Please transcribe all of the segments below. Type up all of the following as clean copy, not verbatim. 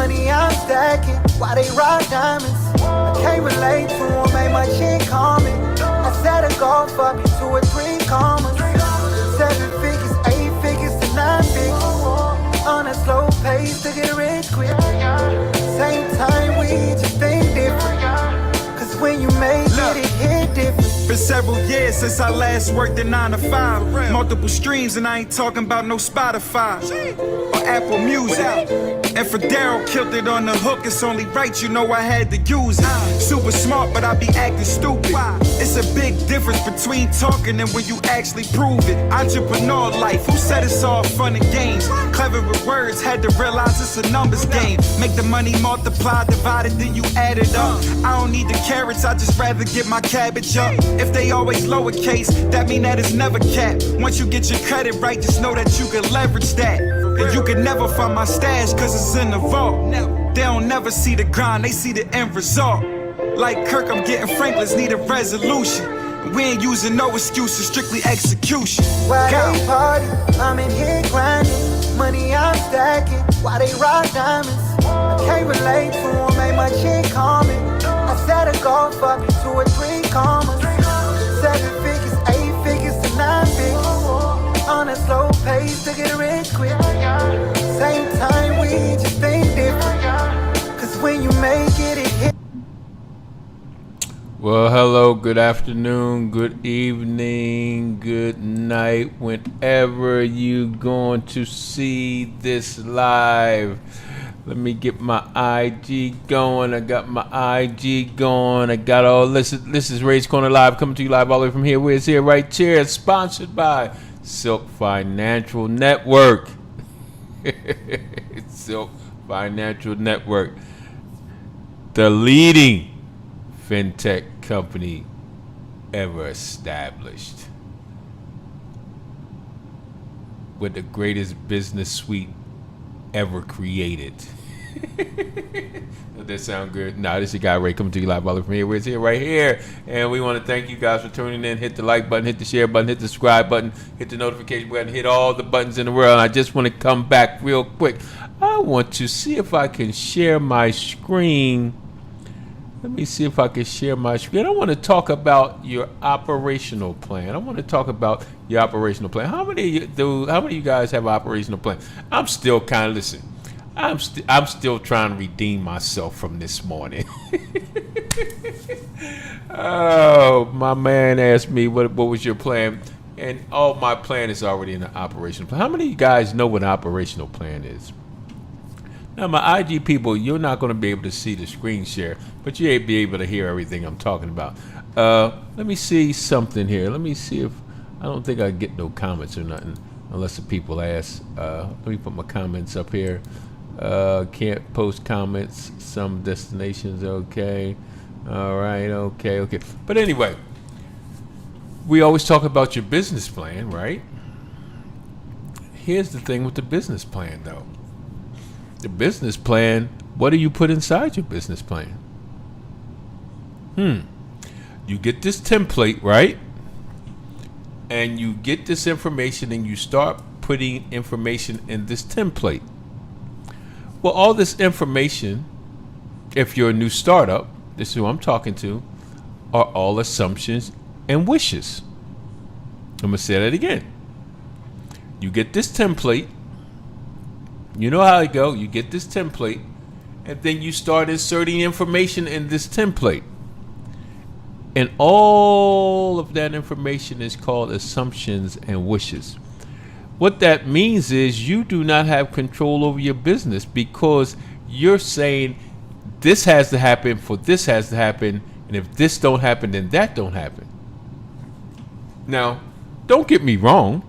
Money I'm stacking, why they rock diamonds? I can't relate to them, ain't my chick calming. I set a goal for me 2 or 3 commas. 7 figures, 8 figures to 9 figures. On a slow pace to get rich quick. Same time we just think different. Cause when you make it hit different. Been several years since I last worked a 9 to 5. Multiple streams and I ain't talking about no Spotify or Apple Music. And for Daryl killed it on the hook, it's only right you know I had to use it. Super smart, but I be acting stupid. It's a big difference between talking and when you actually prove it. Entrepreneur life, who said it's all fun and games? Clever with words, had to realize it's a numbers game. Make the money multiply, divide it, then you add it up. I don't need the carrots, I just rather get my cabbage up. If they always lowercase, that mean that it's never capped. Once you get your credit right, just know that you can leverage that. And you can never find my stash, cause it's in the vault. They don't never see the grind, they see the end result. Like Kirk, I'm getting Franklin's, need a resolution. We ain't using no excuses, strictly execution. Why they party, I'm in here grinding. Money I'm stacking, why they rock diamonds? I can't relate to them, ain't my chick calming. I set a goal for me 2 or 3 commas. 7 figures, 8 figures to 9 figures. On a slow pace to get rich quick. Same time we just think different. Cause when you make it hit. Well, hello, good afternoon, good evening, good night, whenever you going to see this live. Let me get my IG going. I got my IG going. I got all this is Ray's Corner Live, coming to you live all the way from here. Where it's here, right here. Sponsored by Silk Financial Network. Silk Financial Network, the leading fintech company ever established, with the greatest business suite ever created. Does that sound good? Nah, this is your guy Ray, coming to you live all the way from here. We're here, right here, and we want to thank you guys for tuning in. Hit the like button, hit the share button, hit the subscribe button, hit the notification button, hit all the buttons in the world. And I just want to come back real quick. I want to see if I can share my screen. Let me see if I can share my screen. I want to talk about your operational plan. How many of you guys have an operational plan? I'm still kind of listening. I'm still trying to redeem myself from this morning. Oh, my man asked me what was your plan, and all my plan is already in the operational plan. How many of you guys know what an operational plan is? Now, my IG people, you're not going to be able to see the screen share, but you'll be able to hear everything I'm talking about. Let me see something here. Let me see if I don't think I get no comments or nothing unless the people ask. Let me put my comments up here. Can't post comments. Some destinations, okay. All right, okay. But anyway, we always talk about your business plan, right? Here's the thing with the business plan, though. The business plan, what do you put inside your business plan? You get this template, right? And you get this information and you start putting information in this template. Well, all this information, if you're a new startup, this is who I'm talking to, are all assumptions and wishes. I'm going to say that again. You get this template. You know how it go. You get this template, and then you start inserting information in this template. And all of that information is called assumptions and wishes. What that means is you do not have control over your business, because you're saying this has to happen for this has to happen, and if this don't happen, then that don't happen. Now, don't get me wrong.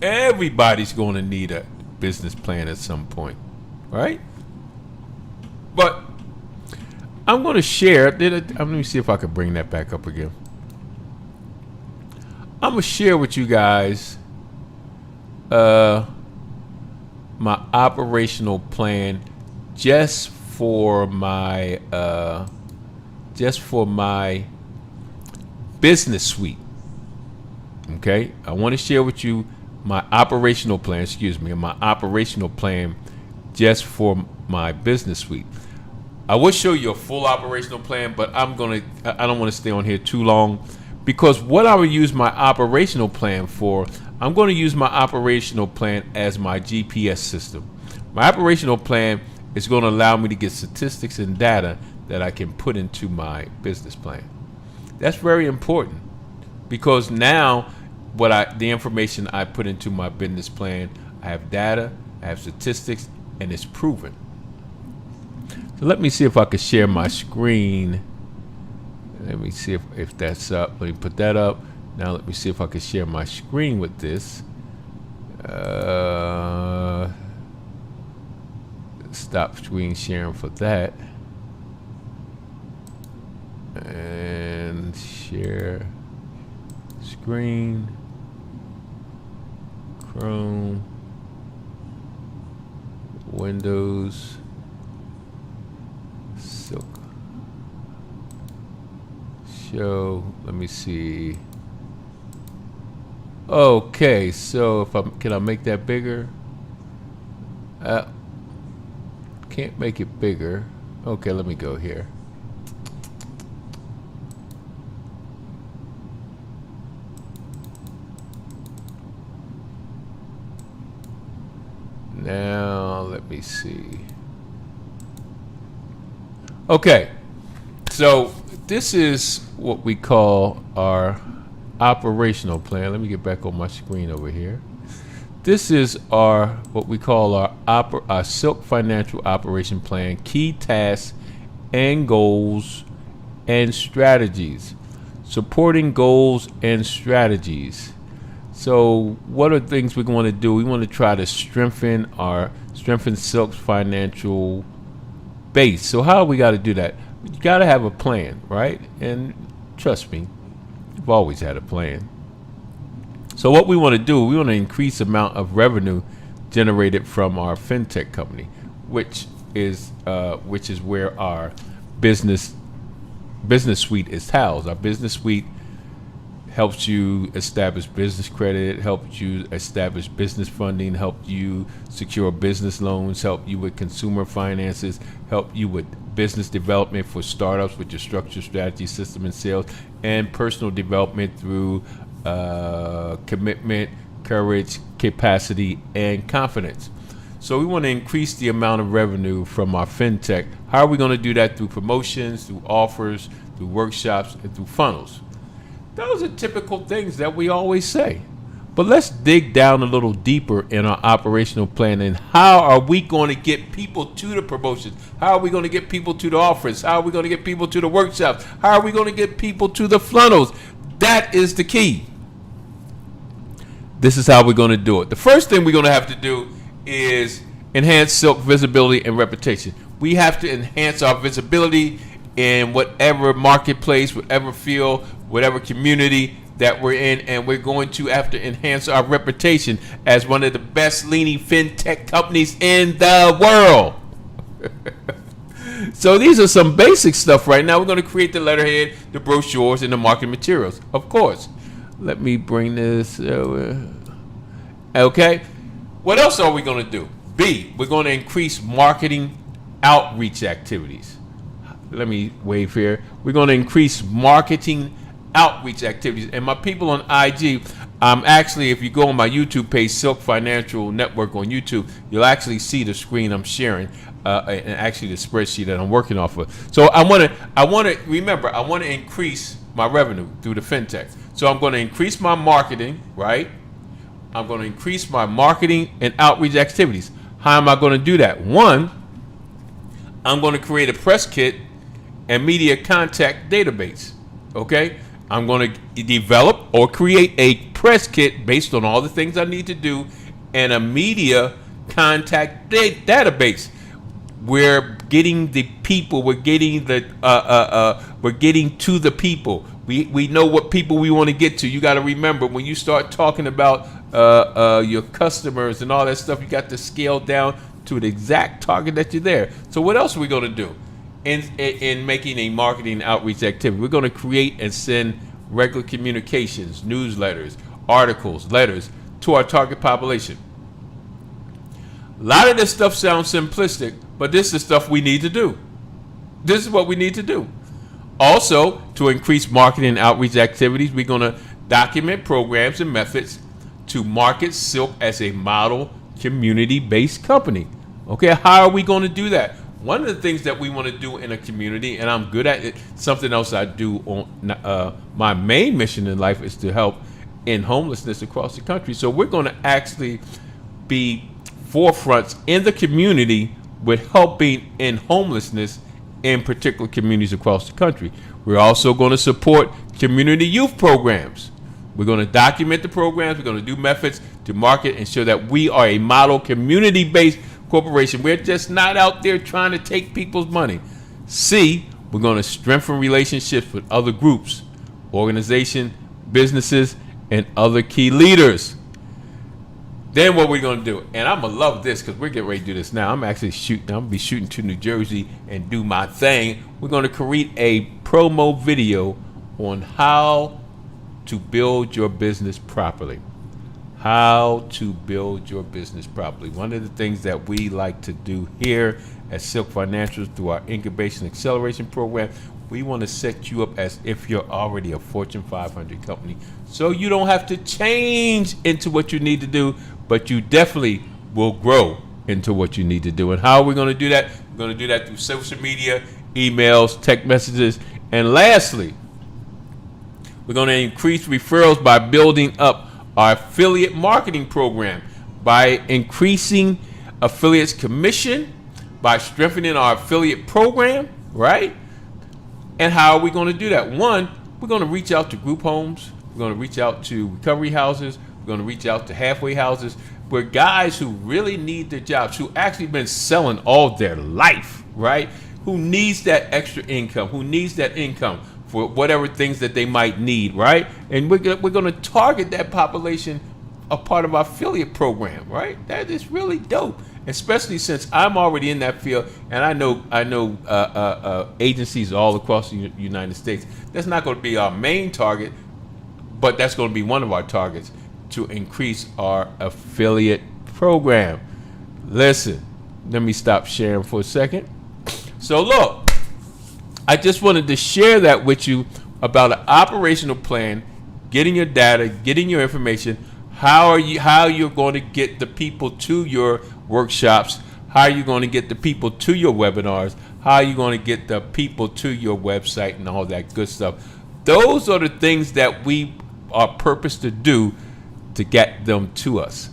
Everybody's going to need a business plan at some point, right? But I'm going to share. Let me see if I can bring that back up again. I'm going to share with you guys my operational plan just for my business suite. Okay, I want to share with you my operational plan. My operational plan just for my business suite. I will show you a full operational plan, but I don't want to stay on here too long, because what I will use my operational plan for, I'm going to use my operational plan as my GPS system. My operational plan is going to allow me to get statistics and data that I can put into my business plan. That's very important, because now the information I put into my business plan, I have data, I have statistics, and it's proven. So let me see if I can share my screen. Let me see if that's up. Let me put that up. Now let me see if I can share my screen with this. Stop screen sharing for that. And share screen. Chrome. Windows. Silk. Show. Let me see. Okay, so can I make that bigger? Can't make it bigger. Okay, let me go here. Now let me see. Okay, so this is what we call our operational plan. Let me get back on my screen over here. This is what we call our Silk Financial Operation Plan, key tasks and goals and strategies. Supporting goals and strategies. So what are things we're going to do? We want to try to strengthen Silk's financial base. So how we got to do that? You got to have a plan, right? And trust me, you've always had a plan. So what we want to do, we want to increase the amount of revenue generated from our fintech company, which is where our business suite is housed. Our business suite helps you establish business credit, helps you establish business funding, help you secure business loans, help you with consumer finances, help you with business development for startups with your structure, strategy, system, and sales, and personal development through commitment, courage, capacity, and confidence. So we want to increase the amount of revenue from our fintech. How are we going to do that? Through promotions, through offers, through workshops, and through funnels. Those are typical things that we always say. But let's dig down a little deeper in our operational plan, and how are we going to get people to the promotions? How are we going to get people to the offers? How are we going to get people to the workshops? How are we going to get people to the funnels? That is the key. This is how we're going to do it. The first thing we're going to have to do is enhance Silk visibility and reputation. We have to enhance our visibility in whatever marketplace, whatever field, whatever community that we're in, and we're going to have to enhance our reputation as one of the best leading fintech companies in the world. So these are some basic stuff right now. We're going to create the letterhead, the brochures, and the marketing materials, of course. Let me bring this over. Okay. What else are we going to do? B, we're going to increase marketing outreach activities. Let me wave here. We're going to increase marketing outreach activities. And my people on IG, actually, if you go on my YouTube page, Silk Financial Network on YouTube, you'll actually see the screen I'm sharing, and actually the spreadsheet that I'm working off of. So I want to increase my revenue through the fintech. So I'm going to increase my marketing, right? I'm going to increase my marketing and outreach activities. How am I going to do that? One, I'm going to create a press kit and media contact database. Okay? I'm going to develop or create a press kit based on all the things I need to do, and a media contact database. We're getting the people. We're getting we're getting to the people. We know what people we want to get to. You got to remember, when you start talking about your customers and all that stuff, you got to scale down to the exact target that you're there. So what else are we going to do in making a marketing outreach activity? We're going to create and send regular communications, newsletters, articles, letters to our target population. A lot of this stuff sounds simplistic, But this is stuff we need to do. This is what we need to do. Also, to increase marketing and outreach activities, we're going to document programs and methods to market Silk as a model community-based company. Okay, how are we going to do that? One of the things that we want to do in a community, and I'm good at it, something else I do on my main mission in life is to help in homelessness across the country. So we're going to actually be forefronts in the community with helping in homelessness in particular communities across the country. We're also going to support community youth programs. We're going to document the programs. We're going to do methods to market and show that we are a model community-based corporation. We're just not out there trying to take people's money. C, we're going to strengthen relationships with other groups, organizations, businesses, and other key leaders. Then what we're going to do, and I'm going to love this because we're getting ready to do this now. I'm going to be shooting to New Jersey and do my thing. We're going to create a promo video on how to build your business properly. How to build your business properly. One of the things that we like to do here at Silk Financials through our Incubation Acceleration Program, we want to set you up as if you're already a Fortune 500 company. So you don't have to change into what you need to do, but you definitely will grow into what you need to do. And how are we going to do that? We're going to do that through social media, emails, text messages. And lastly, we're going to increase referrals by building up our affiliate marketing program, by increasing affiliates commission, by strengthening our affiliate program, right? And how are we going to do that? One, we're going to reach out to group homes. We're going to reach out to recovery houses. We're going to reach out to halfway houses, where guys who really need their jobs, who actually been selling all their life, right? Who needs that extra income, who needs that income for whatever things that they might need, right? And we're going to target that population, a part of our affiliate program, right? That is really dope, especially since I'm already in that field, and I know agencies all across the United States. That's not going to be our main target, but that's going to be one of our targets to increase our affiliate program. Listen, let me stop sharing for a second. So look, I just wanted to share that with you about an operational plan, getting your data, getting your information, how you're going to get the people to your workshops, how are you going to get the people to your webinars, how are you going to get the people to your website and all that good stuff. Those are the things that we are purposed to do to get them to us.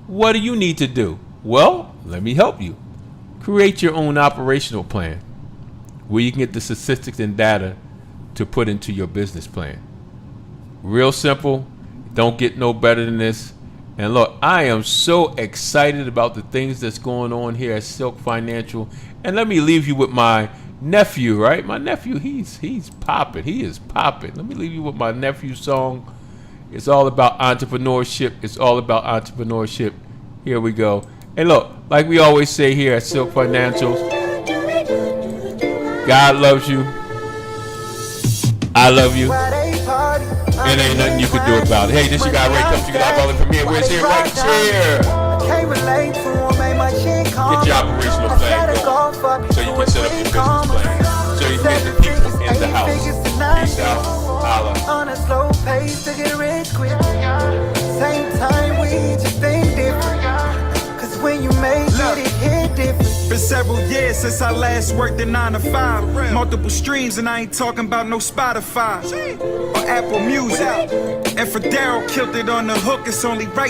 What do you need to do? Well, let me help you. Create your own operational plan where you can get the statistics and data to put into your business plan. Real simple. Don't get no better than this. And look, I am so excited about the things that's going on here at Silk Financial. And let me leave you with my nephew, right? My nephew, he's popping. He is popping. Let me leave you with my nephew's song. It's all about entrepreneurship. It's all about entrepreneurship. Here we go. And look, like we always say here at Silk Financials, God loves you. I love you. And ain't nothing you can do about it. Hey, this your guy Ray comes to you live all from here. Where's here? Right here. Get your operational plan going so you can set up your business plan. So you can get the people in the house. Peace out. Holla. On a slow pace to get rich quick. Same time we just think different. Cause when you make it hit different. Been several years since I last worked a 9 to 5. Multiple streams, and I ain't talking about no Spotify or Apple Music. And for Daryl killed it on the hook, it's only right